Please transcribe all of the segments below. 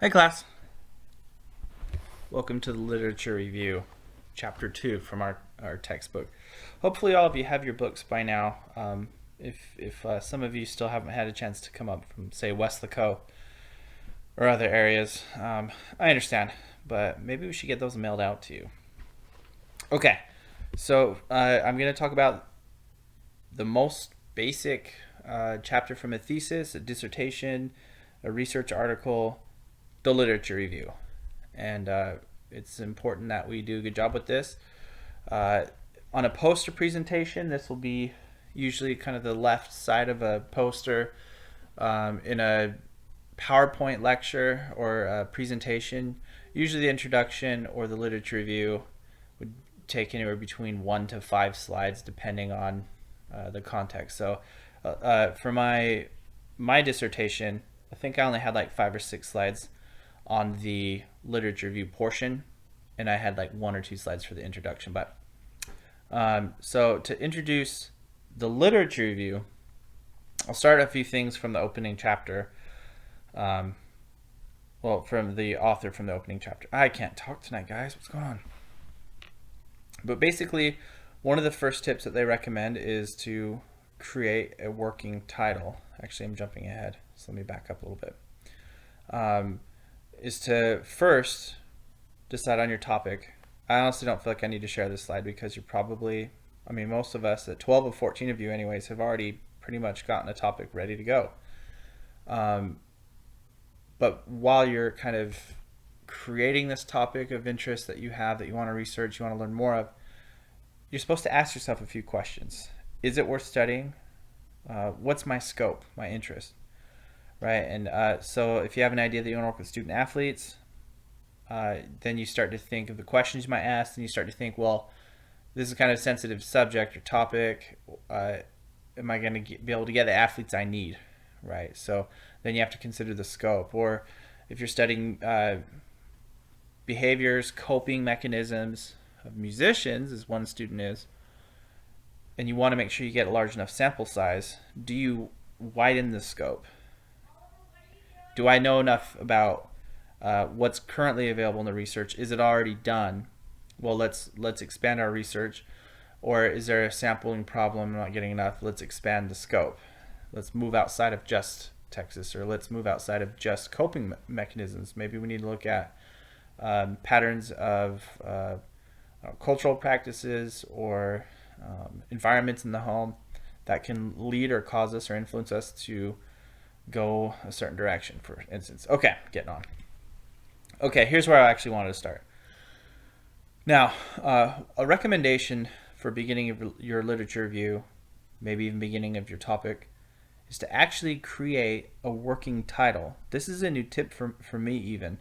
Hey class, welcome to the literature review, chapter 2 from our textbook. Hopefully all of you have your books by now. If some of you still haven't had a chance to come up from, say, Westlaco or other areas, I understand, but maybe we should get those mailed out to you. Okay, so I'm going to talk about the most basic chapter from a thesis, a dissertation, a research article, the literature review. And it's important that we do a good job with this. On a poster presentation, this will be usually kind of the left side of a poster. In a PowerPoint lecture or a presentation, usually the introduction or the literature review would take anywhere between 1 to 5 slides depending on the context. So for my dissertation, I think I only had like 5 or 6 slides on the literature review portion, and I had like 1 or 2 slides for the introduction. But so to introduce the literature review, I'll start a few things from the opening chapter. Well, from the author from the opening chapter. I can't talk tonight, guys. What's going on? But basically, one of the first tips that they recommend is to create a working title. Actually, I'm jumping ahead, so let me back up a little bit. Is to first decide on your topic. I honestly don't feel like I need to share this slide because you're probably, most of us, 12 of 14 of you anyways, have already pretty much gotten a topic ready to go. But while you're kind of creating this topic of interest that you have, that you want to research, you want to learn more of, you're supposed to ask yourself a few questions. Is it worth studying? What's my scope, my interest? Right, and so if you have an idea that you want to work with student athletes, then you start to think of the questions you might ask, and you start to think, well, this is kind of a sensitive subject or topic. Am I going to be able to get the athletes I need? Right, so then you have to consider the scope. Or if you're studying behaviors, coping mechanisms of musicians, as one student is, and you want to make sure you get a large enough sample size, do you widen the scope? Do I know enough about what's currently available in the research? Is it already done? Well, let's expand our research. Or is there a sampling problem? I'm not getting enough. Let's expand the scope. Let's move outside of just Texas, or let's move outside of just coping mechanisms. Maybe we need to look at patterns of cultural practices or environments in the home that can lead or cause us or influence us to go a certain direction, for instance. Okay, getting on. Okay, here's where I actually wanted to start. Now, a recommendation for beginning of your literature review, maybe even beginning of your topic, is to actually create a working title. This is a new tip for me even.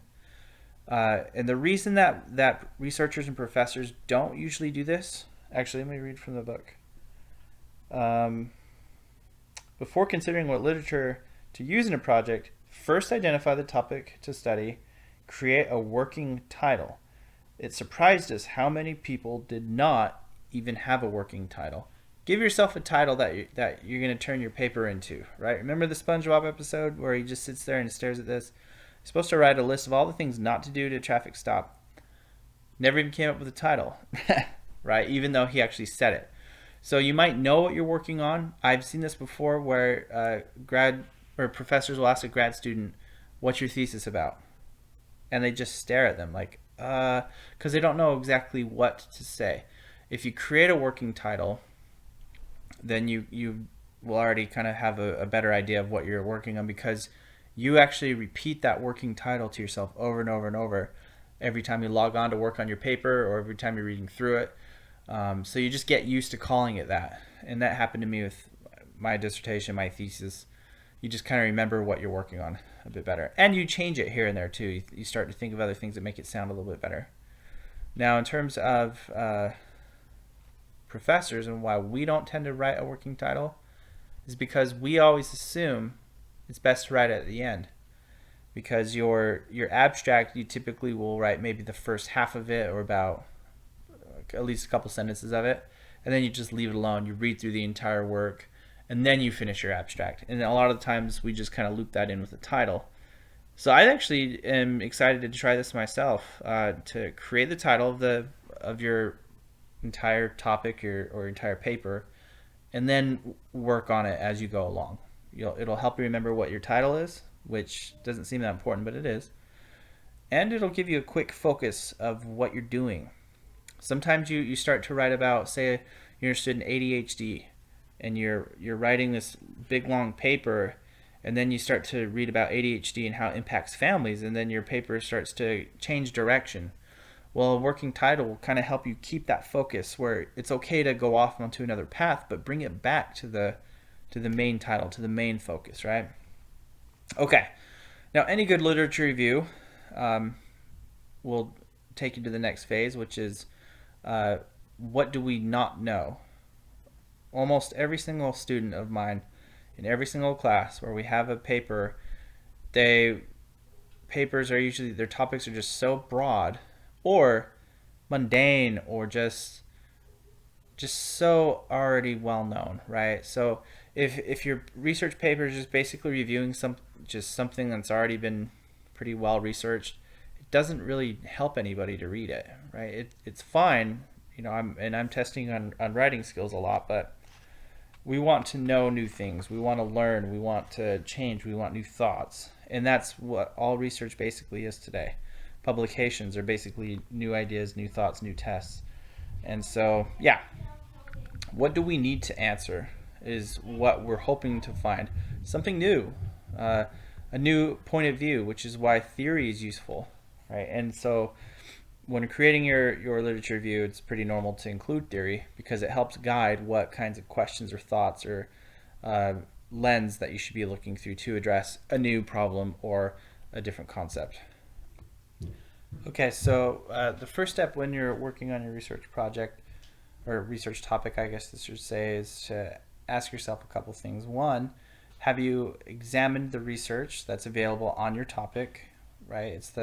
And the reason that researchers and professors don't usually do this, actually, let me read from the book. Before considering what literature to use in a project, first identify the topic to study, create a working title. It surprised us how many people did not even have a working title. Give yourself a title that you're going to turn your paper into, right? Remember the SpongeBob episode where he just sits there and stares at this? You're supposed to write a list of all the things not to do to a traffic stop. Never even came up with a title, right? Even though he actually said it. So you might know what you're working on. I've seen this before where professors will ask a grad student, what's your thesis about? And they just stare at them like, because they don't know exactly what to say. If you create a working title, then you will already kind of have a better idea of what you're working on, because you actually repeat that working title to yourself over and over and over every time you log on to work on your paper or every time you're reading through it. So you just get used to calling it that. And that happened to me with my dissertation, my thesis. You just kind of remember what you're working on a bit better. And you change it here and there too. You start to think of other things that make it sound a little bit better. Now, in terms of professors and why we don't tend to write a working title is because we always assume it's best to write it at the end. Because your abstract, you typically will write maybe the first half of it or about at least a couple sentences of it. And then you just leave it alone. You read through the entire work and then you finish your abstract. And a lot of the times we just kind of loop that in with the title. So I actually am excited to try this myself, to create the title of your entire topic or entire paper, and then work on it as you go along. It'll help you remember what your title is, which doesn't seem that important, but it is. And it'll give you a quick focus of what you're doing. Sometimes you start to write about, say, you're interested in ADHD, and you're writing this big long paper, and then you start to read about ADHD and how it impacts families, and then your paper starts to change direction. Well, a working title will kind of help you keep that focus where it's okay to go off onto another path, but bring it back to the main title, to the main focus, right? Okay. Now, any good literature review will take you to the next phase, which is what do we not know? Almost every single student of mine in every single class where we have a paper, papers are usually, their topics are just so broad or mundane or just so already well known, right? So if your research paper is just basically reviewing something that's already been pretty well researched, it doesn't really help anybody to read it, right? It's fine, I'm testing on writing skills a lot, but we want to know new things. We want to learn. We want to change. We want new thoughts. And that's what all research basically is today. Publications are basically new ideas, new thoughts, new tests. And so, yeah, what do we need to answer is what we're hoping to find. Something new, a new point of view, which is why theory is useful, right? And so when creating your literature review, it's pretty normal to include theory because it helps guide what kinds of questions or thoughts or lens that you should be looking through to address a new problem or a different concept. Okay, so the first step when you're working on your research project or research topic, I guess this should say, is to ask yourself a couple things. One, have you examined the research that's available on your topic, right? It's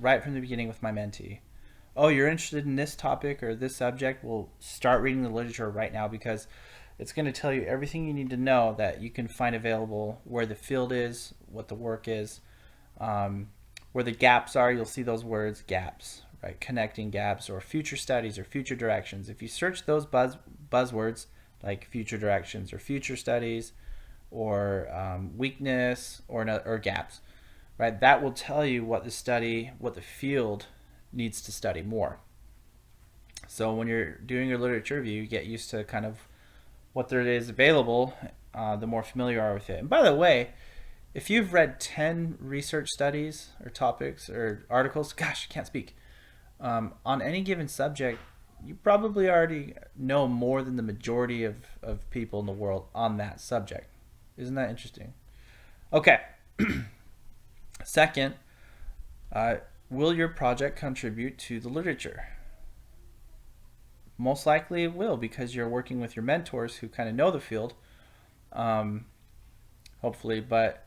right from the beginning with my mentee. Oh, you're interested in this topic or this subject? Well, start reading the literature right now because it's going to tell you everything you need to know that you can find available, where the field is, what the work is, where the gaps are. You'll see those words, gaps, right? Connecting gaps or future studies or future directions. If you search those buzzwords like future directions or future studies or weakness or gaps, right? That will tell you what the field needs to study more. So when you're doing your literature review, you get used to kind of what there is available, the more familiar you are with it. And by the way, if you've read 10 research studies or topics or articles, gosh, I can't speak, on any given subject, you probably already know more than the majority of people in the world on that subject. Isn't that interesting? Okay. Second, will your project contribute to the literature? Most likely it will because you're working with your mentors who kind of know the field, hopefully, but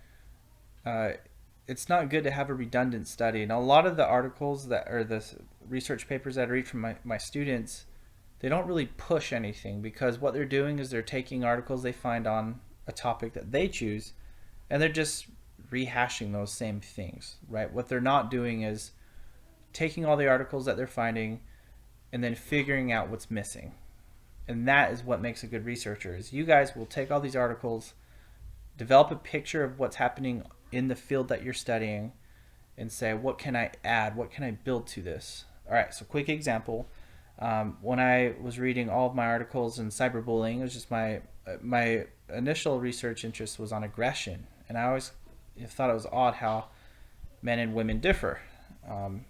it's not good to have a redundant study. And a lot of the articles that are the research papers that I read from my students, they don't really push anything because what they're doing is they're taking articles they find on a topic that they choose and they're just rehashing those same things, right? What they're not doing is taking all the articles that they're finding and then figuring out what's missing. And that is what makes a good researcher. Is you guys will take all these articles, develop a picture of what's happening in the field that you're studying and say, what can I add? What can I build to this? All right, so quick example. When I was reading all of my articles in cyberbullying, it was just my initial research interest was on aggression. And I always thought it was odd how men and women differ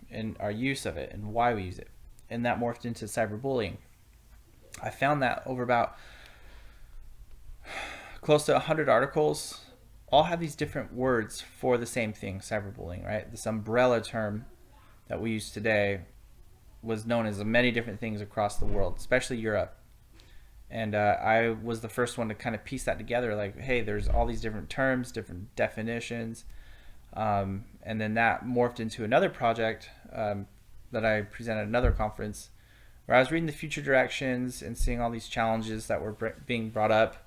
in our use of it and why we use it. And that morphed into cyberbullying. I found that over about close to 100 articles all have these different words for the same thing, cyberbullying, right? This umbrella term that we use today was known as many different things across the world, especially Europe. And I was the first one to kind of piece that together, like, hey, there's all these different terms, different definitions. And then that morphed into another project that I presented at another conference where I was reading the future directions and seeing all these challenges that were being brought up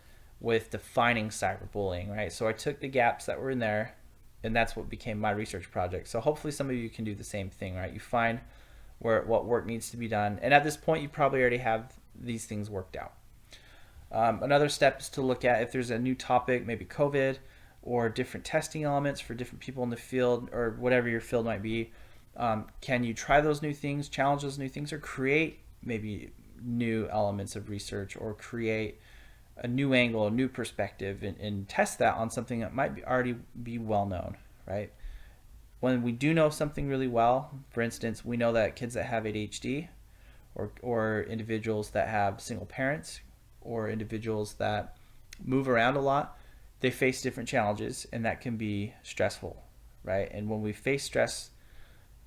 with defining cyberbullying, right? So I took the gaps that were in there and that's what became my research project. So hopefully some of you can do the same thing, right? You find what work needs to be done, and at this point you probably already have these things worked out. Another step is to look at if there's a new topic, maybe COVID, or different testing elements for different people in the field, or whatever your field might be. Can you try those new things, challenge those new things, or create maybe new elements of research, or create a new angle, a new perspective, and test that on something that might already be well known, right? When we do know something really well, for instance, we know that kids that have ADHD, or individuals that have single parents, or individuals that move around a lot, they face different challenges, and that can be stressful, right? And when we face stress,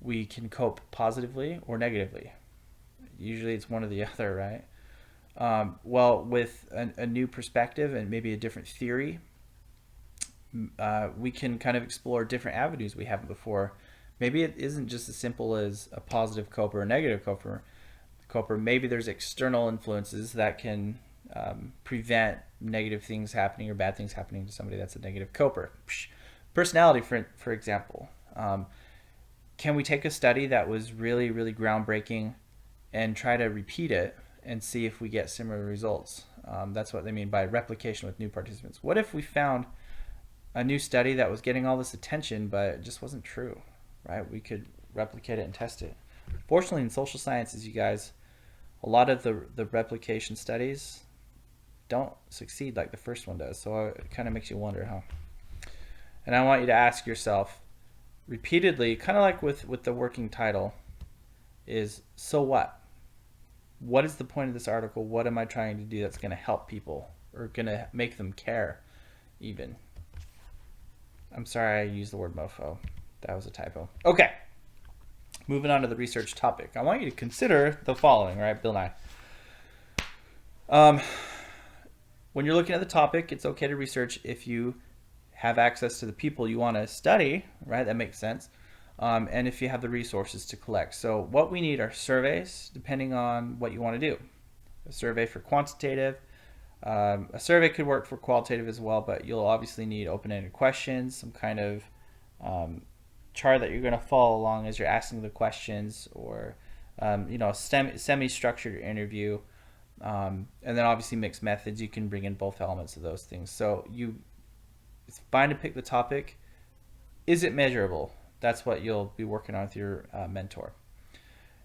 we can cope positively or negatively. Usually it's one or the other, right? Well, with a new perspective and maybe a different theory, we can kind of explore different avenues we haven't before. Maybe it isn't just as simple as a positive coper or a negative coper. Maybe there's external influences that can prevent negative things happening or bad things happening to somebody that's a negative coper. Personality, for example. Can we take a study that was really, really groundbreaking and try to repeat it and see if we get similar results? That's what they mean by replication with new participants. What if we found a new study that was getting all this attention, but it just wasn't true, right? We could replicate it and test it. Fortunately, in social sciences, you guys, a lot of the replication studies don't succeed like the first one does. So it kind of makes you wonder, huh? And I want you to ask yourself repeatedly, kind of like with the working title, is so what? What is the point of this article? What am I trying to do that's going to help people or going to make them care even? I'm sorry I used the word mofo. That was a typo. Okay. Moving on to the research topic. I want you to consider the following, right, Bill and I. When you're looking at the topic, it's okay to research if you have access to the people you want to study, right? That makes sense. And if you have the resources to collect. So what we need are surveys, depending on what you want to do. A survey for quantitative. A survey could work for qualitative as well, but you'll obviously need open-ended questions, some kind of chart that you're going to follow along as you're asking the questions, or a semi-structured interview, and then obviously mixed methods. You can bring in both elements of those things. So it's fine to pick the topic. Is it measurable? That's what you'll be working on with your mentor.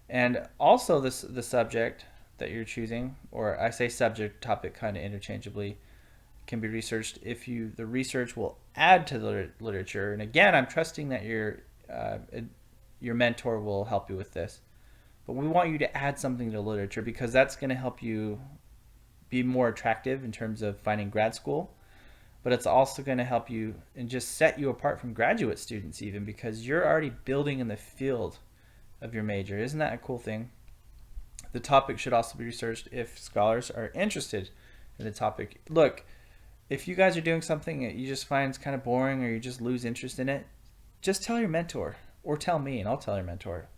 And also the subject that you're choosing, or I say subject, topic kind of interchangeably, can be researched if the research will add to the literature. And again, I'm trusting that your mentor will help you with this. But we want you to add something to the literature, because that's going to help you be more attractive in terms of finding grad school. But it's also going to help you and just set you apart from graduate students even, because you're already building in the field of your major. Isn't that a cool thing? The topic should also be researched if scholars are interested in the topic. Look, if you guys are doing something that you just find is kind of boring, or you just lose interest in it, just tell your mentor, or tell me and I'll tell your mentor.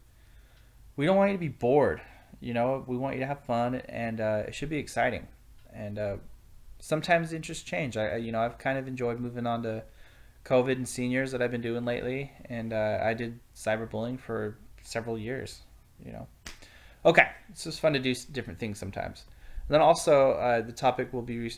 We don't want you to be bored. We want you to have fun, and it should be exciting. And sometimes interests change. I've kind of enjoyed moving on to COVID and seniors that I've been doing lately, and I did cyberbullying for several years. Okay, it's just fun to do different things sometimes. And then also, the topic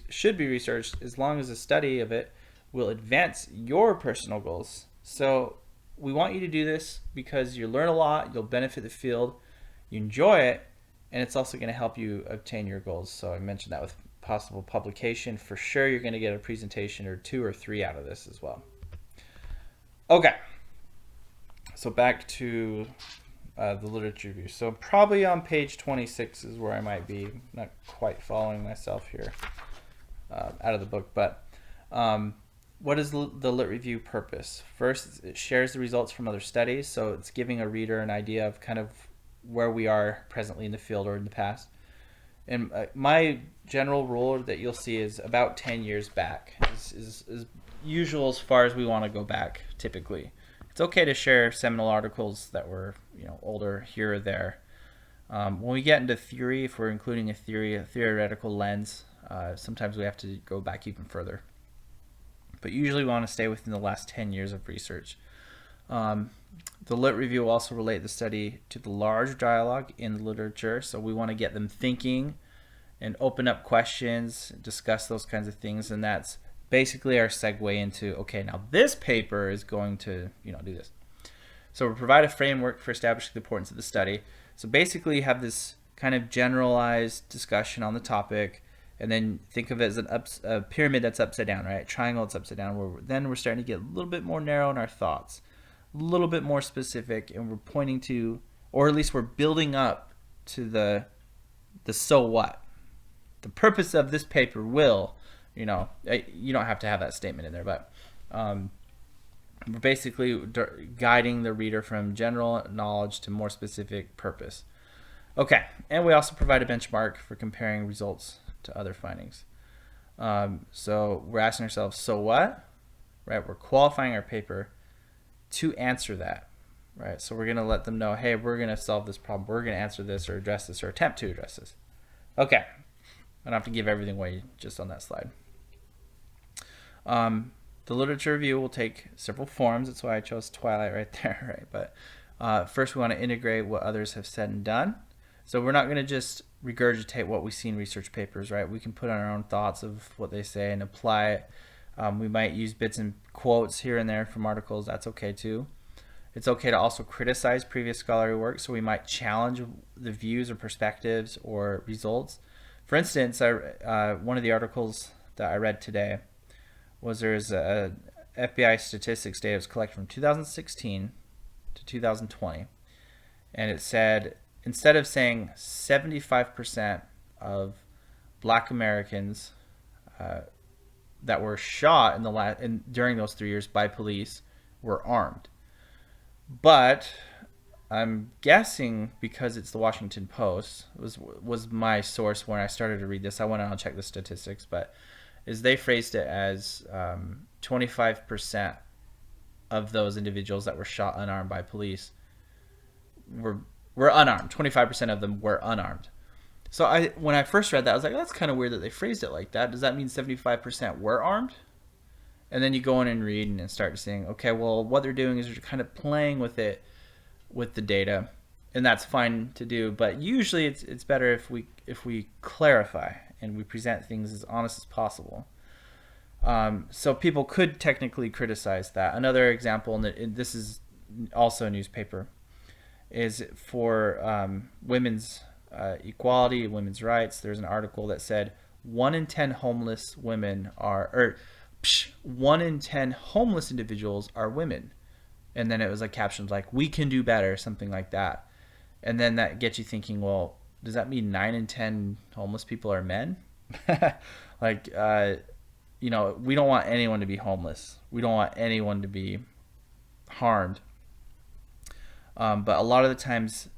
should be researched as long as the study of it will advance your personal goals. So we want you to do this because you learn a lot, you'll benefit the field, you enjoy it, and it's also going to help you obtain your goals. So I mentioned that with possible publication. For sure, you're going to get a presentation or 2 or 3 out of this as well. Okay, so back to the literature review. So probably on page 26 is where I might be. Not quite following myself here out of the book, but what is the lit review purpose? First, it shares the results from other studies, so it's giving a reader an idea of kind of where we are presently in the field or in the past. And my general rule that you'll see is about 10 years back is usual as far as we want to go back typically. It's okay to share seminal articles that were older here or there. When we get into theory, if we're including a theoretical lens, sometimes we have to go back even further. but usually we want to stay within the last 10 years of research. The lit review will also relate the study to the large dialogue in the literature, so we want to get them thinking and open up questions, discuss those kinds of things, and that's basically our segue into, okay, now this paper is going to, do this. So we provide a framework for establishing the importance of the study. So basically you have this kind of generalized discussion on the topic, and then think of it as a pyramid that's upside down, right? Triangle that's upside down, where then we're starting to get a little bit more narrow in our thoughts, a little bit more specific, and we're pointing to, or at least we're building up to the so what. The purpose of this paper will, you don't have to have that statement in there, but we're basically guiding the reader from general knowledge to more specific purpose. Okay, and we also provide a benchmark for comparing results to other findings. So we're asking ourselves, so what? Right, we're qualifying our paper to answer that. Right, so we're going to let them know, hey, we're going to solve this problem. We're going to answer this or address this or attempt to address this. Okay, I don't have to give everything away just on that slide. The literature review will take several forms. That's why I chose Twilight right there, right? But first we want to integrate what others have said and done. So we're not going to just regurgitate what we see in research papers, right? We can put on our own thoughts of what they say and apply it. We might use bits and quotes here and there from articles. That's okay too. It's okay to also criticize previous scholarly work. So we might challenge the views or perspectives or results. For instance, one of the articles that I read today was there's a FBI statistics data that was collected from 2016 to 2020. And it said, instead of saying 75% of Black Americans that were shot during those 3 years by police were armed. But I'm guessing, because it's the Washington Post, was my source when I started to read this. I went on and checked the statistics, but they phrased it as 25% of those individuals that were shot unarmed by police were unarmed. 25% of them were unarmed. So when I first read that, I was like, that's kind of weird that they phrased it like that. Does that mean 75% were armed? And then you go in and read and start saying, okay, well, what they're doing is they're kind of playing with it, with the data, and that's fine to do. But usually it's better if we clarify and we present things as honest as possible. So people could technically criticize that. Another example, and this is also a newspaper, is for women's equality, women's rights. There's an article that said 1 in 10 homeless women are, 1 in 10 homeless individuals are women. And then it was like captions like, we can do better, something like that. And then that gets you thinking, well, does that mean 9 in 10 homeless people are men? Like, we don't want anyone to be homeless. We don't want anyone to be harmed. But a lot of the times,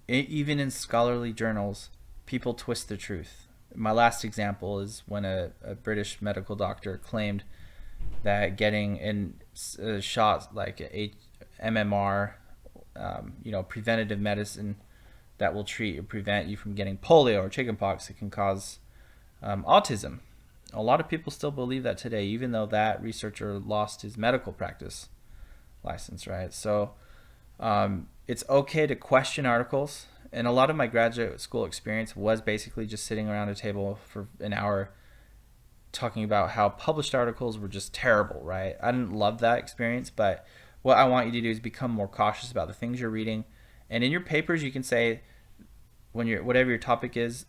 even in scholarly journals, people twist the truth. My last example is when a British medical doctor claimed that getting in shots like MMR, preventative medicine that will treat or prevent you from getting polio or chickenpox, it can cause autism. A lot of people still believe that today, even though that researcher lost his medical practice license, right? So it's okay to question articles. And a lot of my graduate school experience was basically just sitting around a table for an hour talking about how published articles were just terrible, right? I didn't love that experience, but what I want you to do is become more cautious about the things you're reading. And in your papers, you can say, whatever your topic is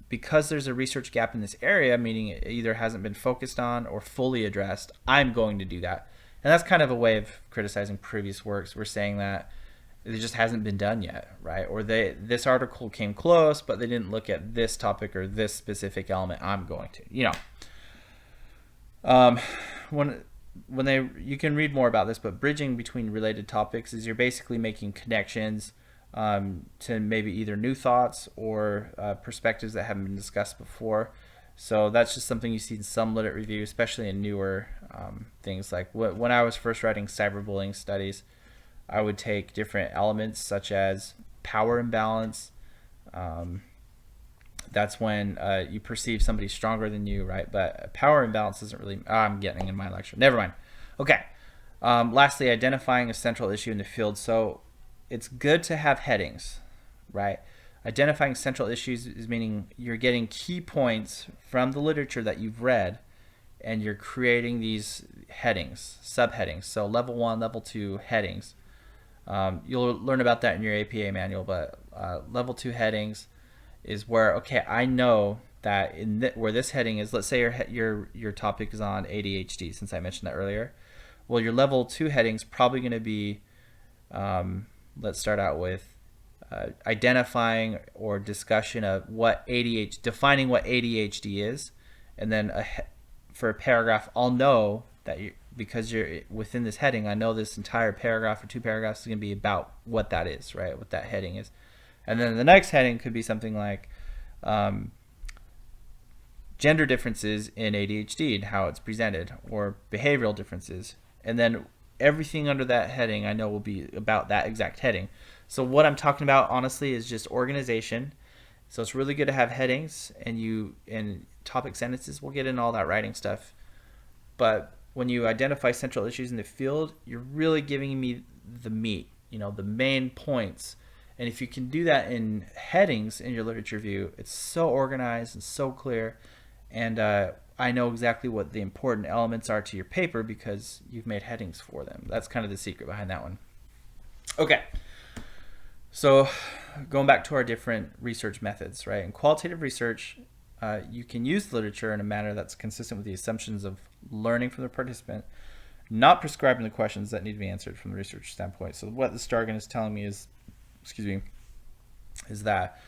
because there's a research gap in this area, meaning it either hasn't been focused on or fully addressed, I'm going to do that. And that's kind of a way of criticizing previous works. We're saying that it just hasn't been done yet, right? Or this article came close, but they didn't look at this topic or this specific element. I'm going to, you can read more about this, but bridging between related topics is you're basically making connections to maybe either new thoughts or perspectives that haven't been discussed before. So that's just something you see in some lit review, especially in newer things. Like when I was first writing cyberbullying studies, I would take different elements such as power imbalance, That's when you perceive somebody stronger than you, right? But power imbalance isn't really. I'm getting in my lecture. Never mind. Okay. Lastly, identifying a central issue in the field. So it's good to have headings, right? Identifying central issues is meaning you're getting key points from the literature that you've read, and you're creating these headings, subheadings. So level 1, level 2 headings. You'll learn about that in your APA manual, but level 2 headings is where, okay, I know that where this heading is, let's say your topic is on ADHD, since I mentioned that earlier. Well, your level 2 heading is probably going to be, let's start out with identifying or discussion of defining what ADHD is, and then for a paragraph, I'll know that because you're within this heading, I know this entire paragraph or 2 paragraphs is going to be about what that is, right? What that heading is. And then the next heading could be something like gender differences in ADHD and how it's presented, or behavioral differences. And then everything under that heading I know will be about that exact heading. So what I'm talking about, honestly, is just organization. So it's really good to have headings, and topic sentences. We'll get into all that writing stuff. But when you identify central issues in the field, you're really giving me the meat, the main points. And if you can do that in headings in your literature review, it's so organized and so clear. And I know exactly what the important elements are to your paper because you've made headings for them. That's kind of the secret behind that one. Okay. So going back to our different research methods, right? In qualitative research, you can use literature in a manner that's consistent with the assumptions of learning from the participant, not prescribing the questions that need to be answered from the research standpoint. So what this jargon is telling me is that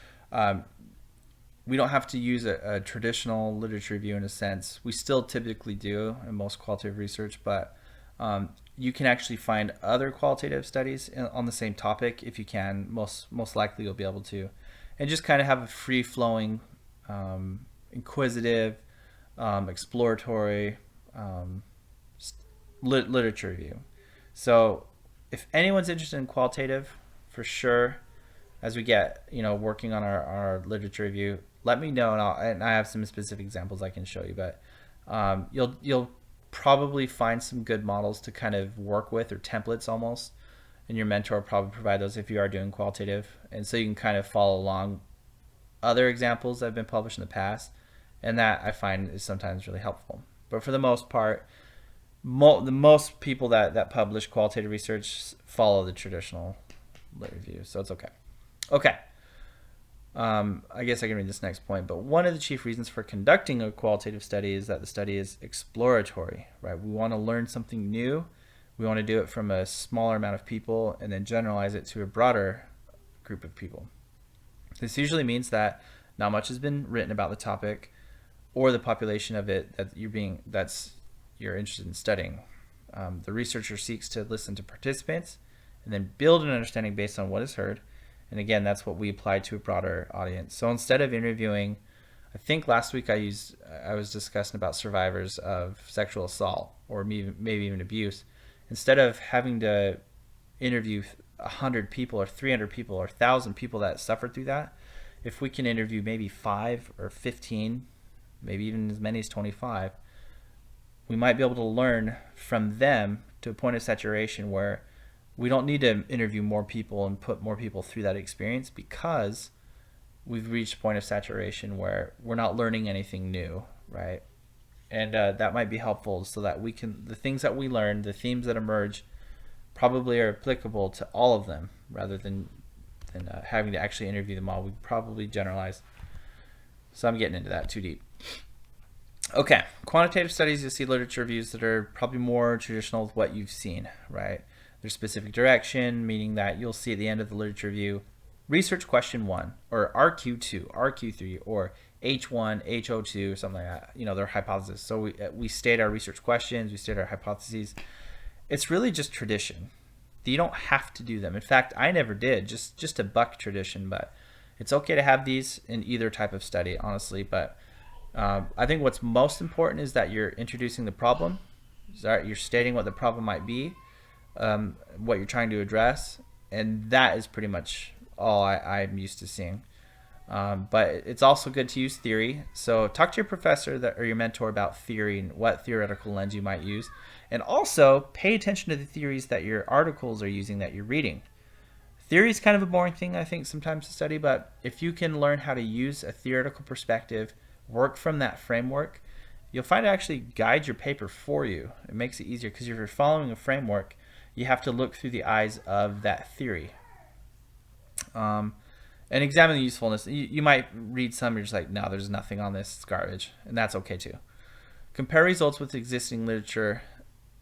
we don't have to use a traditional literature review in a sense. We still typically do in most qualitative research, but you can actually find other qualitative studies on the same topic if you can. Most likely you'll be able to. And just kind of have a free-flowing, inquisitive, exploratory literature review. So if anyone's interested in qualitative, for sure, as we get working on our literature review, let me know, and I have some specific examples I can show you. But you'll probably find some good models to kind of work with, or templates almost, and your mentor will probably provide those if you are doing qualitative, and so you can kind of follow along other examples that have been published in the past, and that I find is sometimes really helpful. But for the most part, the most people that publish qualitative research follow the traditional lit review, so it's okay. Okay. I guess I can read this next point, but one of the chief reasons for conducting a qualitative study is that the study is exploratory, right? We want to learn something new. We want to do it from a smaller amount of people and then generalize it to a broader group of people. This usually means that not much has been written about the topic or the population of it that you're interested in studying. The researcher seeks to listen to participants and then build an understanding based on what is heard. And again, that's what we apply to a broader audience. So instead of interviewing, I think last week I was discussing about survivors of sexual assault or maybe even abuse. Instead of having to interview 100 people or 300 people or 1,000 people that suffered through that, if we can interview maybe 5 or 15, maybe even as many as 25, we might be able to learn from them to a point of saturation where we don't need to interview more people and put more people through that experience, because we've reached a point of saturation where we're not learning anything new, right? And that might be helpful, so that the things that we learn, the themes that emerge, probably are applicable to all of them, rather than having to actually interview them all. We probably generalize. So I'm getting into that too deep. Okay, quantitative studies, you'll see literature reviews that are probably more traditional with what you've seen, right? There's specific direction, meaning that you'll see at the end of the literature review, research question 1, or RQ2, RQ3, or H1, HO2, something like that. They're hypotheses. So we state our research questions, we state our hypotheses. It's really just tradition. You don't have to do them. In fact, I never did, just to buck tradition, but it's okay to have these in either type of study, honestly. But I think what's most important is that you're introducing the problem, you're stating what the problem might be, what you're trying to address, and that is pretty much all I'm used to seeing. But it's also good to use theory. So talk to your professor or your mentor about theory and what theoretical lens you might use. And also pay attention to the theories that your articles are using that you're reading. Theory is kind of a boring thing, I think, sometimes to study, but if you can learn how to use a theoretical perspective, work from that framework, you'll find it actually guides your paper for you. It makes it easier because if you're following a framework, you have to look through the eyes of that theory. And examine the usefulness. You might read some, you're just like, no, there's nothing on this, it's garbage, and that's okay too. Compare results with existing literature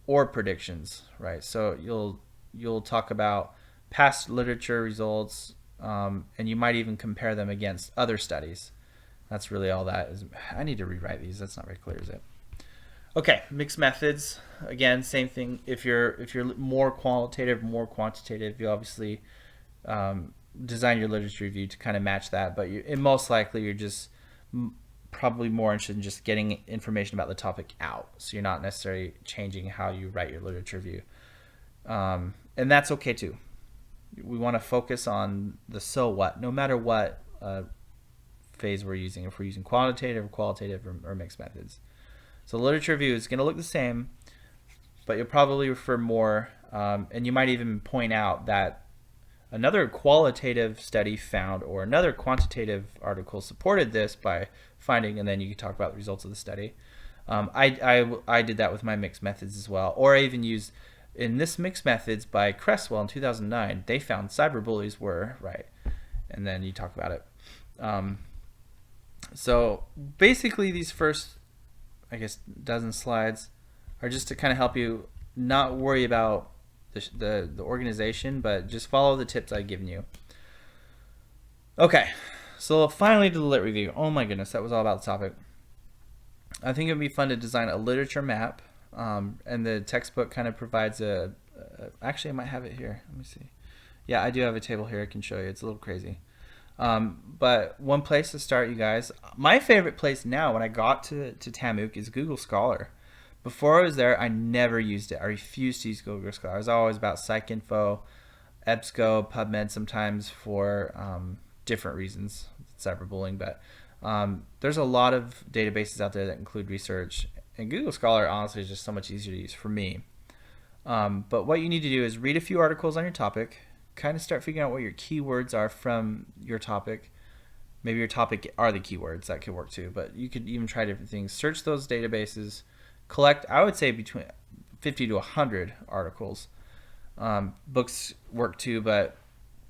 or predictions, right? So you'll talk about past literature results, and you might even compare them against other studies. That's really all that is. I need to rewrite these. That's not very clear, is it? Okay, mixed methods. Again, same thing. If you're more qualitative, more quantitative, you obviously design your literature review to kind of match that. But most likely you're just probably more interested in just getting information about the topic out. So you're not necessarily changing how you write your literature review. And that's okay too. We want to focus on the so what, no matter what phase we're using, if we're using quantitative, qualitative, or mixed methods. So literature review is going to look the same, but you'll probably refer more, and you might even point out that another qualitative study found or another quantitative article supported this by finding, and then you can talk about the results of the study. I did that with my mixed methods as well, or I even used in this mixed methods by Cresswell in 2009. They found cyberbullies were right, and then you talk about it. So basically, these first, I guess, dozen slides are just to kind of help you not worry about the organization, but just follow the tips I've given you. Okay, so finally to the lit review. Oh my goodness, that was all about the topic. I think it would be fun to design a literature map, and the textbook kind of provides actually I might have it here. Let me see. Yeah, I do have a table here I can show you. It's a little crazy. But one place to start, you guys, my favorite place now when I got to TAMUK is Google Scholar. Before I was there, I never used it. I refused to use Google Scholar. I was always about PsycInfo, EBSCO, PubMed sometimes for different reasons, cyberbullying. But there's a lot of databases out there that include research. And Google Scholar, honestly, is just so much easier to use for me. But what you need to do is read a few articles on your topic, kind of start figuring out what your keywords are from your topic. Maybe your topic are the keywords. That could work too. But you could even try different things. Search those databases. Collect, I would say, between 50 to 100 articles. Books work too,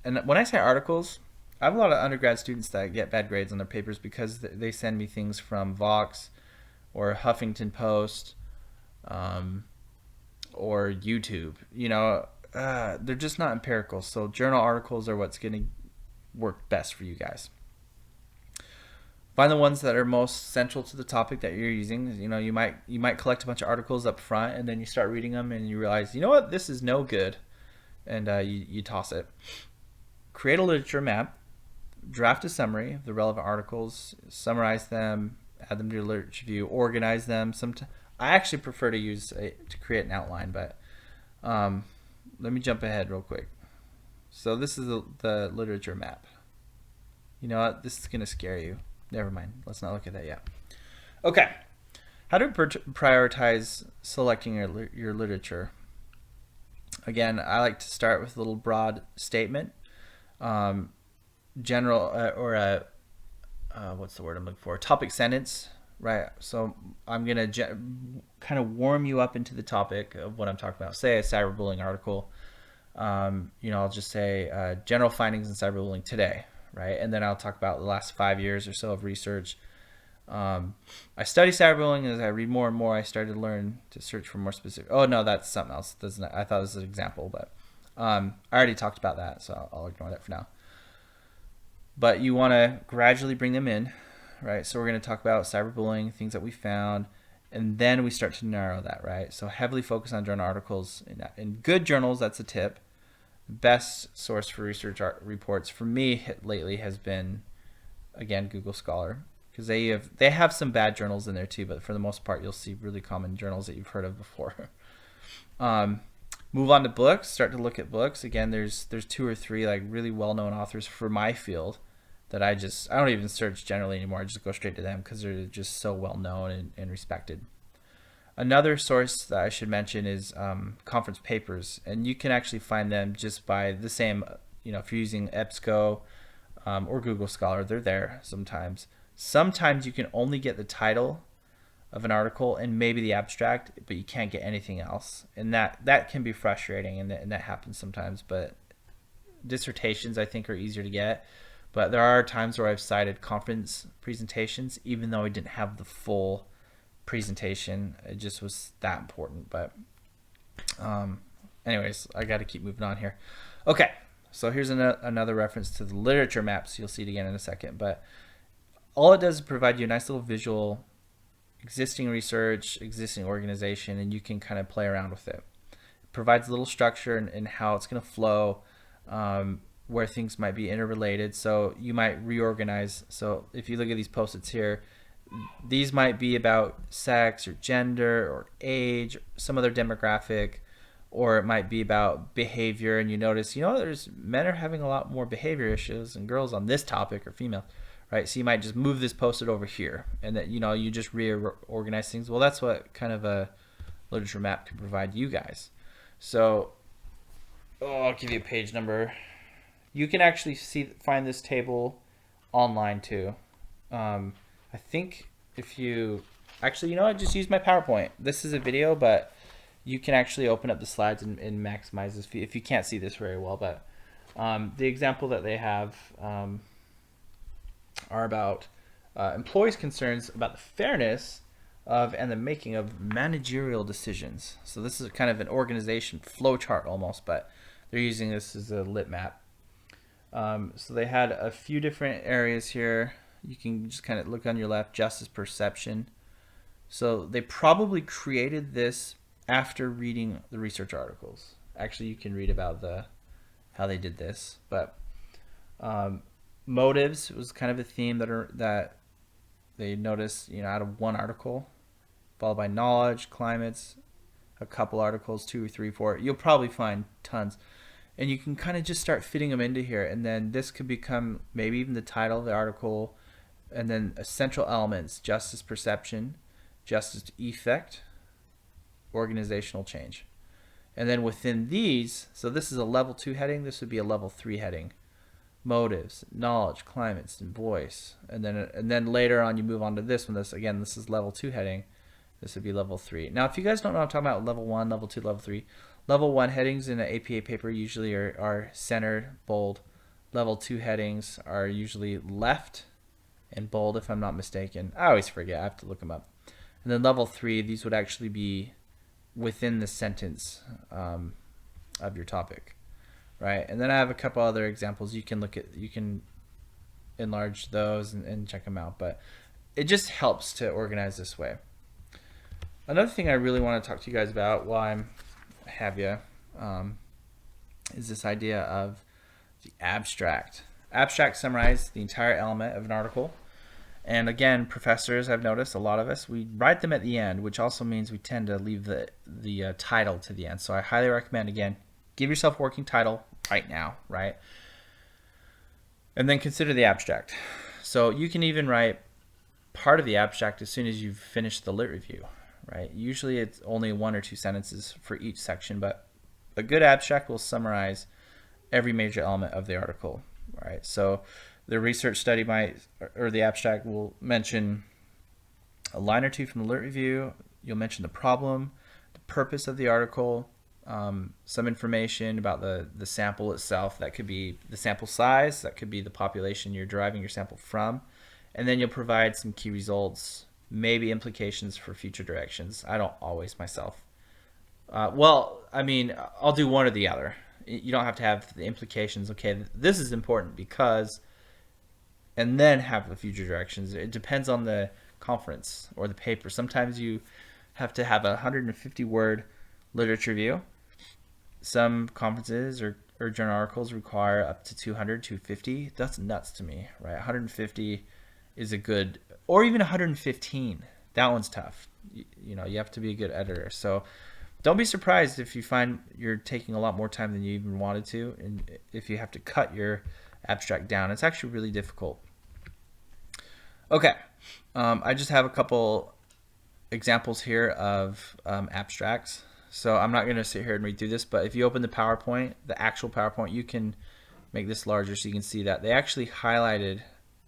and when I say articles, I have a lot of undergrad students that get bad grades on their papers because they send me things from Vox or Huffington Post or YouTube. They're just not empirical. So journal articles are what's going to work best for you guys. Find the ones that are most central to the topic that you're using. You might collect a bunch of articles up front, and then you start reading them, and you realize, you know what, this is no good, and you toss it. Create a literature map. Draft a summary of the relevant articles. Summarize them. Add them to your literature review. Organize them. I actually prefer to create an outline, but let me jump ahead real quick. So this is the literature map. You know what? This is going to scare you. Never mind. Let's not look at that yet. Okay. How to prioritize selecting your literature? Again, I like to start with a little broad statement. General what's the word I'm looking for? Topic sentence, right? So I'm going to kind of warm you up into the topic of what I'm talking about. Say a cyberbullying article. I'll just say general findings in cyberbullying today. Right, and then I'll talk about the last 5 years or so of research. I study cyberbullying, and as I read more and more, I started to learn to search for more specific. Oh no, that's something else. I thought this was an example, but I already talked about that, so I'll ignore that for now. But you want to gradually bring them in, right? So we're going to talk about cyberbullying, things that we found, and then we start to narrow that, right? So heavily focus on journal articles. In good journals, that's a tip. Best source for research reports for me lately has been, again, Google Scholar, because they have some bad journals in there too, but for the most part you'll see really common journals that you've heard of before. Move on to books. Start to look at books. Again, there's 2 or 3 like really well-known authors for my field that I don't even search generally anymore. I just go straight to them because they're just so well known and respected. Another source that I should mention is conference papers, and you can actually find them just by the same, if you're using EBSCO or Google Scholar, they're there sometimes. Sometimes you can only get the title of an article and maybe the abstract, but you can't get anything else, and that can be frustrating, and that happens sometimes. But dissertations I think are easier to get, but there are times where I've cited conference presentations even though I didn't have the full presentation. It just was that important. But anyways, I got to keep moving on here. Okay, so here's another reference to the literature maps. You'll see it again in a second, but all it does is provide you a nice little visual, existing research, existing organization, and you can kind of play around with it. It provides a little structure and how it's going to flow, where things might be interrelated. So you might reorganize. So if you look at these post-its here, these might be about sex or gender or age, or some other demographic, or it might be about behavior, and you notice, there's men are having a lot more behavior issues than girls on this topic, or female, right? So you might just move this post-it over here, and that you just reorganize things. Well, that's what kind of a literature map can provide you guys. So I'll give you a page number. You can actually find this table online too. I think if you actually, just use my PowerPoint. This is a video, but you can actually open up the slides and maximize this if you can't see this very well. But the example that they have are about employees' concerns about the fairness of and the making of managerial decisions. So this is kind of an organization flow chart almost, but they're using this as a lit map. So they had a few different areas here. You can just kind of look on your left, justice perception. So they probably created this after reading the research articles. Actually, you can read about how they did this, but motives was kind of a theme that they noticed, out of one article, followed by knowledge, climates, a couple articles, 2, 3, 4. You'll probably find tons. And you can kind of just start fitting them into here. And then this could become maybe even the title of the article. And then essential elements: justice perception, justice effect, organizational change. And then within these, so this is a level 2 heading. This would be a level 3 heading: motives, knowledge, climates, and voice. And then later on you move on to this one. This is level 2 heading. This would be level 3. Now, if you guys don't know what I'm talking about, level 1, level 2, level 3. Level 1 headings in an APA paper usually are center, bold. Level 2 headings are usually left and bold, if I'm not mistaken. I always forget. I have to look them up. And then level 3, these would actually be within the sentence of your topic, right? And then I have a couple other examples. You can enlarge those and check them out. But it just helps to organize this way. Another thing I really want to talk to you guys about while I have you is this idea of the abstract. Abstract summarize the entire element of an article. And again, professors, I've noticed, a lot of us, we write them at the end, which also means we tend to leave the title to the end. So I highly recommend, again, give yourself a working title right now, right? And then consider the abstract. So you can even write part of the abstract as soon as you've finished the lit review, right? Usually it's only 1 or 2 sentences for each section, but a good abstract will summarize every major element of the article, right? So the research study or the abstract will mention a line or 2 from the lit review. You'll mention the problem, the purpose of the article, some information about the sample itself. That could be the sample size, that could be the population you're deriving your sample from, and then you'll provide some key results, maybe implications for future directions. I don't always myself. I'll do one or the other. You don't have to have the implications. Okay, this is important because, and then have the future directions. It depends on the conference or the paper. Sometimes you have to have a 150-word literature review. Some conferences or journal articles require up to 200, 250. That's nuts to me, right? 150 is a good, or even 115. That one's tough. You have to be a good editor. So don't be surprised if you find you're taking a lot more time than you even wanted to, and if you have to cut your abstract down. It's actually really difficult. Okay, I just have a couple examples here of abstracts. So I'm not going to sit here and read through this, but if you open the PowerPoint, the actual PowerPoint, you can make this larger so you can see that they actually highlighted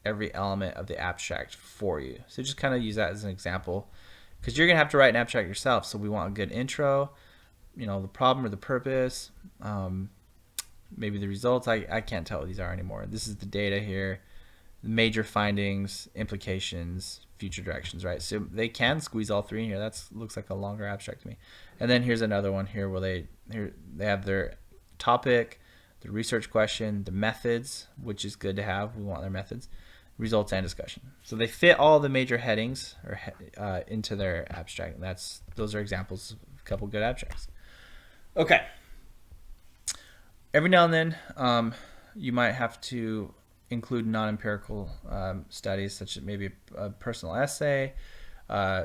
every element of the abstract for you. So just kind of use that as an example, because you're going to have to write an abstract yourself. So we want a good intro, the problem or the purpose, maybe the results. I can't tell what these are anymore. This is the data here, major findings, implications, future directions, right? So they can squeeze all three in here. That looks like a longer abstract to me. And then here's another one here where they have their topic, the research question, the methods, which is good to have. We want their methods, results, and discussion. So they fit all the major headings into their abstract. And those are examples of a couple good abstracts. Okay. Every now and then, you might have to include non-empirical studies, such as maybe a personal essay,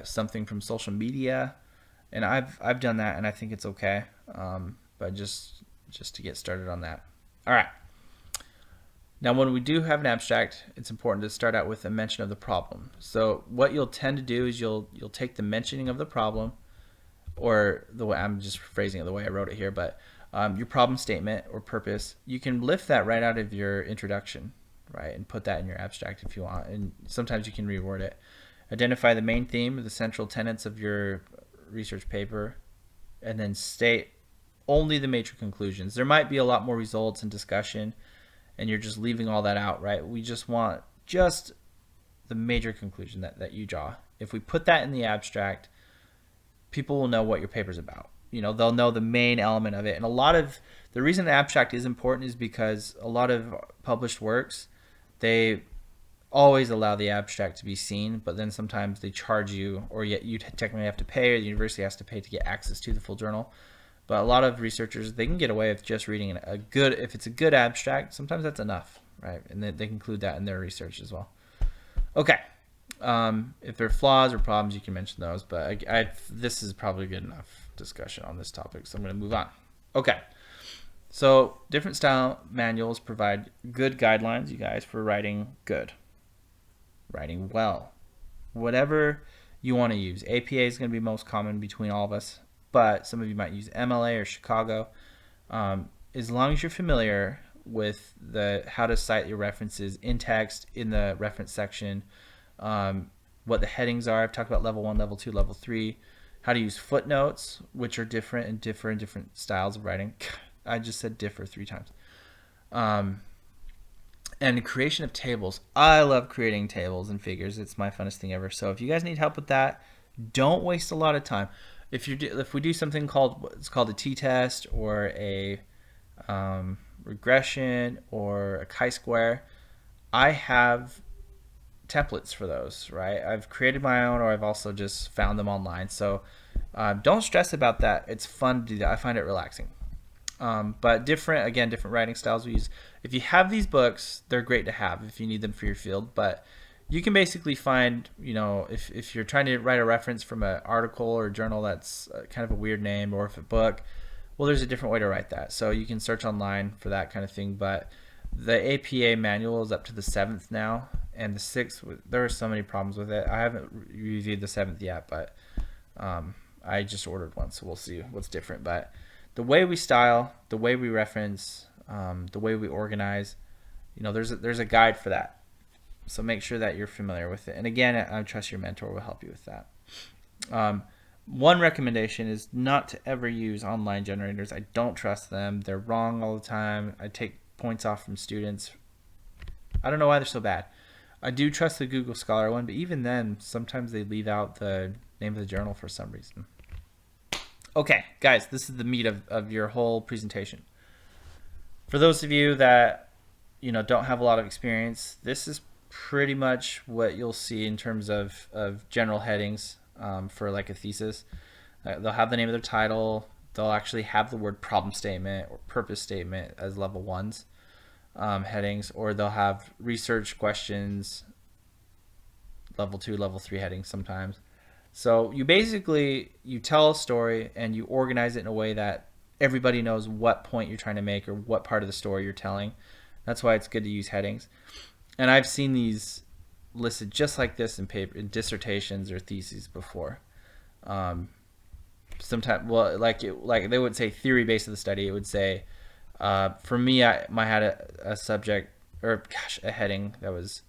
something from social media, and I've done that, and I think it's okay. But just to get started on that. All right. Now, when we do have an abstract, it's important to start out with a mention of the problem. So what you'll tend to do is you'll take the mentioning of the problem, or the way I'm just phrasing it the way I wrote it here, but your problem statement or purpose, you can lift that right out of your introduction, right, and put that in your abstract if you want. And sometimes you can reword it. Identify the main theme or the central tenets of your research paper, and then state only the major conclusions. There might be a lot more results and discussion, and you're just leaving all that out, right? We just want just the major conclusion that you draw. If we put that in the abstract, people will know what your paper's about. They'll know the main element of it. And a lot of the reason the abstract is important is because a lot of published works, they always allow the abstract to be seen, but then sometimes they charge you, or yet you technically have to pay, or the university has to pay to get access to the full journal. But a lot of researchers, they can get away with just reading if it's a good abstract, sometimes that's enough, right? And they can include that in their research as well. Okay. If there are flaws or problems, you can mention those, but this is probably good enough discussion on this topic, so I'm going to move on. Okay. So different style manuals provide good guidelines, you guys, for writing good, writing well, whatever you want to use. APA is going to be most common between all of us, but some of you might use MLA or Chicago. As long as you're familiar with how to cite your references in text, in the reference section, what the headings are. I've talked about level 1, level 2, level 3, how to use footnotes, which are different and differ in different styles of writing. I just said differ 3 times. And the creation of tables. I love creating tables and figures. It's my funnest thing ever. So if you guys need help with that, don't waste a lot of time. If we do something called a t-test or a regression or a chi-square, I have templates for those, right? I've created my own, or I've also just found them online. So don't stress about that. It's fun to do that. I find it relaxing. But different writing styles we use. If you have these books, they're great to have if you need them for your field. But you can basically find, if you're trying to write a reference from an article or a journal that's kind of a weird name, or if a book, well, there's a different way to write that. So you can search online for that kind of thing. But the APA manual is up to the 7th now, and the 6th, there are so many problems with it. I haven't reviewed the 7th yet, but I just ordered one, so we'll see what's different. But the way we style, the way we reference, the way we organize, there's a guide for that. So make sure that you're familiar with it. And again, I trust your mentor will help you with that. One recommendation is not to ever use online generators. I don't trust them. They're wrong all the time. I take points off from students. I don't know why they're so bad. I do trust the Google Scholar one, but even then, sometimes they leave out the name of the journal for some reason. Okay, guys, this is the meat of your whole presentation. For those of you that don't have a lot of experience, this is pretty much what you'll see in terms of general headings for like a thesis. They'll have the name of their title. They'll actually have the word problem statement or purpose statement as level 1s headings, or they'll have research questions, level 2, level 3 headings sometimes. So you tell a story and you organize it in a way that everybody knows what point you're trying to make or what part of the story you're telling. That's why it's good to use headings. And I've seen these listed just like this in paper, in dissertations or theses before. Sometimes, well, like they would say theory base of the study. It would say, for me, I had a subject, or gosh, a heading that was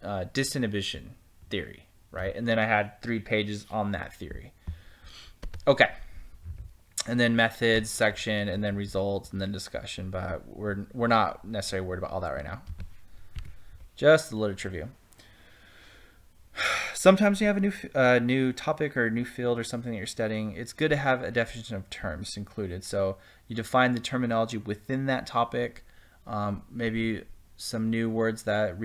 disinhibition theory, right? And then I had 3 pages on that theory. Okay. And then methods section, and then results, and then discussion. But we're not necessarily worried about all that right now. Just the literature review. Sometimes you have a new topic or a new field or something that you're studying. It's good to have a definition of terms included. So you define the terminology within that topic. Maybe some new words that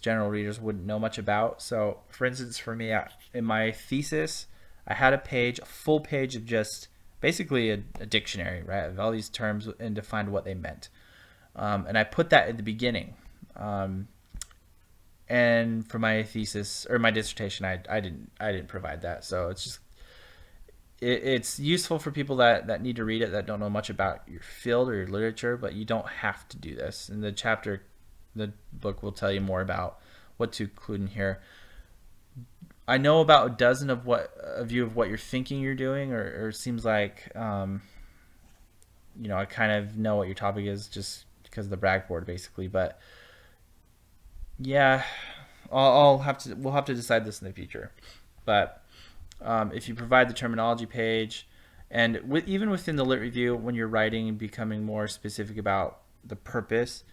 general readers wouldn't know much about. So for instance, for me, in my thesis, I had a full page of just basically a dictionary, right, of all these terms and defined what they meant. And I put that at the beginning. And for my thesis or my dissertation, I didn't provide that. So it's just it's useful for people that need to read it, that don't know much about your field or your literature, but you don't have to do this. In the book will tell you more about what to include in here. I know about a dozen of what you're thinking you're doing, or it seems like I kind of know what your topic is just because of the brag board, basically. But yeah, we'll have to decide this in the future. But if you provide the terminology page, and even within the lit review, when you're writing and becoming more specific about the purpose,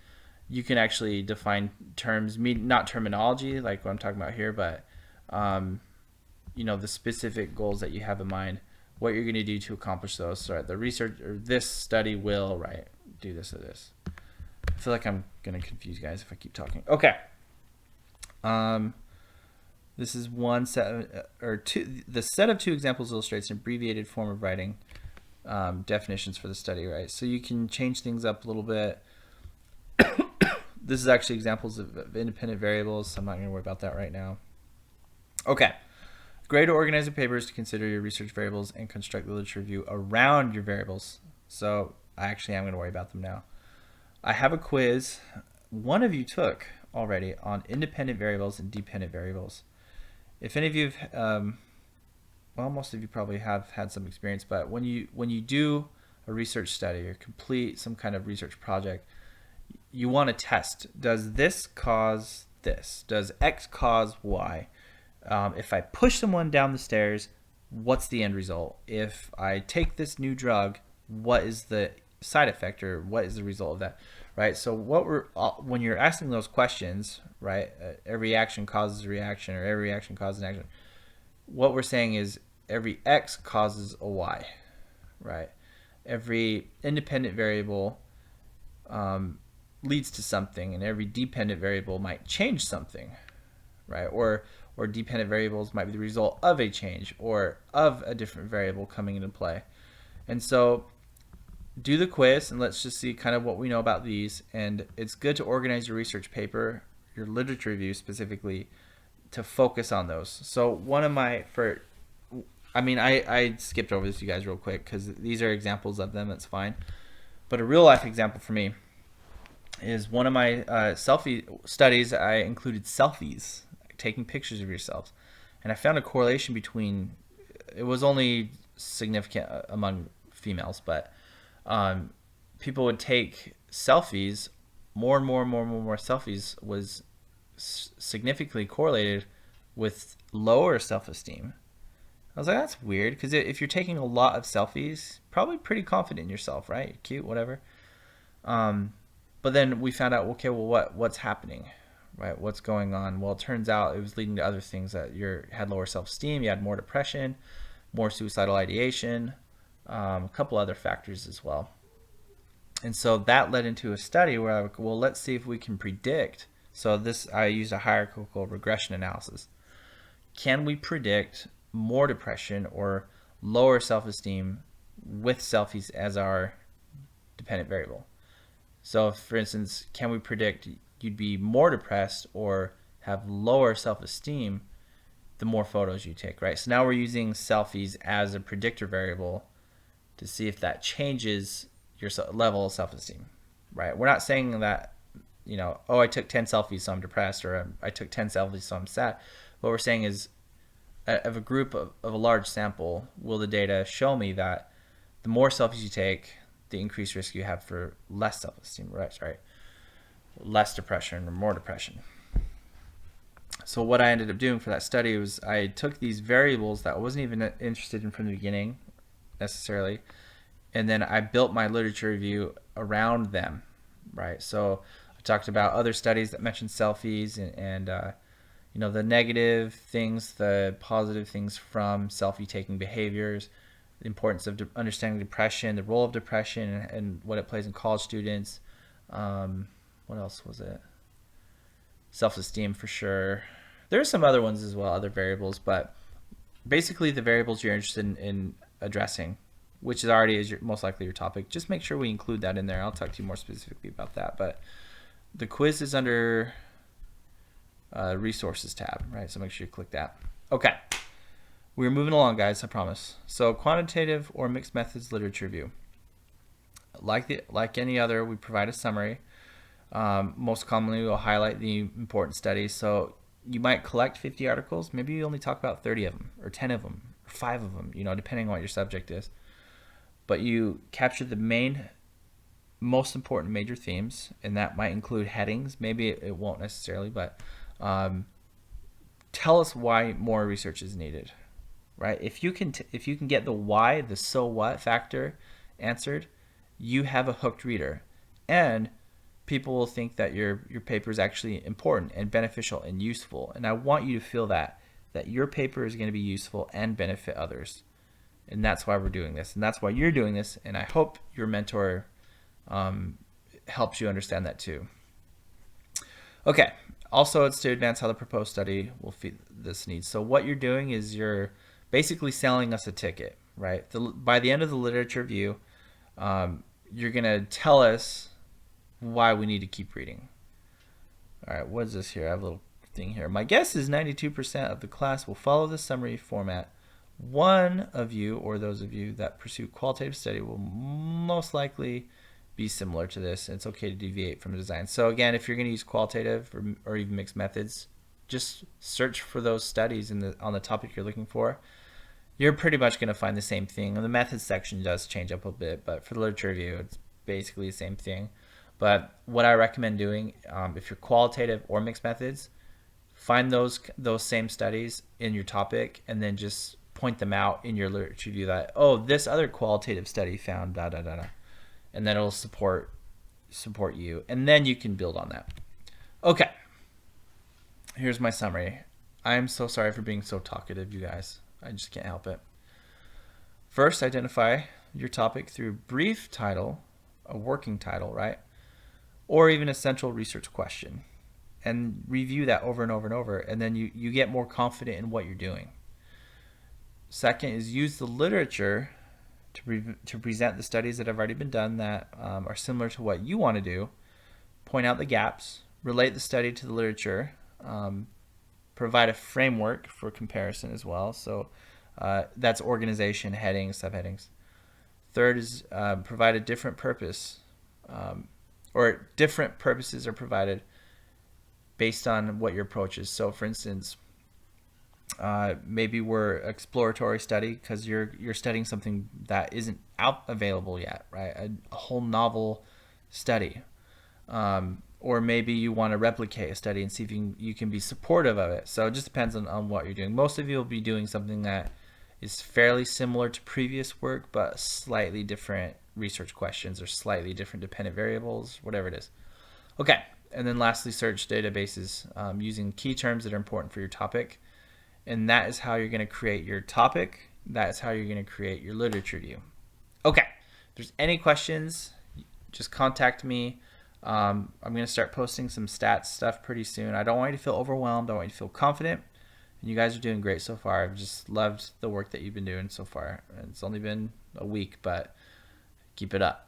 you can actually define terms, not terminology like what I'm talking about here, but the specific goals that you have in mind, what you're going to do to accomplish those. So the research or this study will do this or this. I feel like I'm going to confuse you guys if I keep talking. Okay. This is one set or two. The set of 2 examples illustrates an abbreviated form of writing definitions for the study, right? So you can change things up a little bit. This is actually examples of independent variables, so I'm not going to worry about that right now. Okay. Great to organize your papers to consider your research variables and construct the literature review around your variables. So I actually am going to worry about them now. I have a quiz one of you took already on independent variables and dependent variables. If any of you most of you probably have had some experience, but when you do a research study or complete some kind of research project, you want to test, does this cause this? Does X cause Y? If I push someone down the stairs, what's the end result? If I take this new drug, what is the side effect, or what is the result of that? Right? So when you're asking those questions, right, every action causes a reaction, or every reaction causes an action, what we're saying is every X causes a Y, right? Every independent variable leads to something, and every dependent variable might change something, right? Or dependent variables might be the result of a change or of a different variable coming into play. And so do the quiz, and let's just see kind of what we know about these. And it's good to organize your research paper, your literature review specifically, to focus on those. So one of my, I skipped over this, you guys, real quick, because these are examples of them. That's fine. But a real life example for me is one of my selfie studies. I included selfies, taking pictures of yourselves, and I found a correlation between, it was only significant among females, but people would take selfies, more and more selfies was significantly correlated with lower self-esteem. I was like, that's weird, because if you're taking a lot of selfies, probably pretty confident in yourself, right? You're cute, whatever. But then we found out, okay, well, what's happening, right? What's going on? Well, it turns out it was leading to other things, that you had lower self-esteem, you had more depression, more suicidal ideation, a couple other factors as well. And so that led into a study where I was, well, let's see if we can predict. So I used a hierarchical regression analysis. Can we predict more depression or lower self-esteem with selfies as our dependent variable? So for instance, can we predict you'd be more depressed or have lower self-esteem the more photos you take, right? So now we're using selfies as a predictor variable to see if that changes your level of self-esteem, right? We're not saying that oh, I took 10 selfies, so I'm depressed, or I took 10 selfies, so I'm sad. What we're saying is, of a group of a large sample, will the data show me that the more selfies you take, the increased risk you have for less self-esteem, right? Less depression or more depression. So what I ended up doing for that study was I took these variables that I wasn't even interested in from the beginning necessarily, and then I built my literature review around them, right? So I talked about other studies that mentioned selfies and the negative things, the positive things from selfie-taking behaviors, the importance of understanding depression, the role of depression, and what it plays in college students. What else was it? Self-esteem for sure. There's some other ones as well, other variables, but basically the variables you're interested in addressing, which is already is most likely your topic. Just make sure we include that in there. I'll talk to you more specifically about that. But the quiz is under resources tab, right? So make sure you click that. Okay. We're moving along, guys, I promise. So quantitative or mixed methods literature review. Like any other, we provide a summary. Most commonly, we'll highlight the important studies. So you might collect 50 articles. Maybe you only talk about 30 of them, or 10 of them, or 5 of them, depending on what your subject is. But you capture the most important major themes, and that might include headings. Maybe it won't necessarily, but tell us why more research is needed, right? If you can get the why, the so what factor answered, you have a hooked reader, and people will think that your paper is actually important and beneficial and useful. And I want you to feel that your paper is going to be useful and benefit others. And that's why we're doing this, and that's why you're doing this. And I hope your mentor helps you understand that too. Okay. Also, it's to advance how the proposed study will fit this need. So what you're doing is you're basically selling us a ticket, right? By the end of the literature review, you're going to tell us why we need to keep reading. All right, what is this here? I have a little thing here. My guess is 92% of the class will follow the summary format. One of you, or those of you that pursue qualitative study, will most likely be similar to this. It's okay to deviate from the design. So again, if you're going to use qualitative or even mixed methods, just search for those studies on the topic you're looking for. You're pretty much going to find the same thing. And the methods section does change up a bit, but for the literature review, it's basically the same thing. But what I recommend doing, if you're qualitative or mixed methods, find those same studies in your topic, and then just point them out in your literature review that, oh, this other qualitative study found da da da da, and then it'll support you, and then you can build on that. Okay, here's my summary. I'm so sorry for being so talkative, you guys. I just can't help it. First, identify your topic through brief title, a working title, right? Or even a central research question, and review that over and over and over, and then you get more confident in what you're doing. Second is use the literature to present the studies that have already been done that are similar to what you want to do. Point out the gaps, relate the study to the literature, provide a framework for comparison as well. So that's organization, headings, subheadings. Third is provide a different purpose, or different purposes are provided based on what your approach is. So for instance, maybe we're exploratory study because you're studying something that isn't available yet, right? A whole novel study. Or maybe you want to replicate a study and see if you can be supportive of it. So it just depends on what you're doing. Most of you will be doing something that is fairly similar to previous work, but slightly different research questions or slightly different dependent variables, whatever it is. Okay, and then lastly, search databases using key terms that are important for your topic. And that is how you're going to create your topic. That is how you're going to create your literature review. Okay, if there's any questions, just contact me. I'm going to start posting some stats stuff pretty soon. I don't want you to feel overwhelmed. I want you to feel confident. And you guys are doing great so far. I've just loved the work that you've been doing so far. It's only been a week, but keep it up.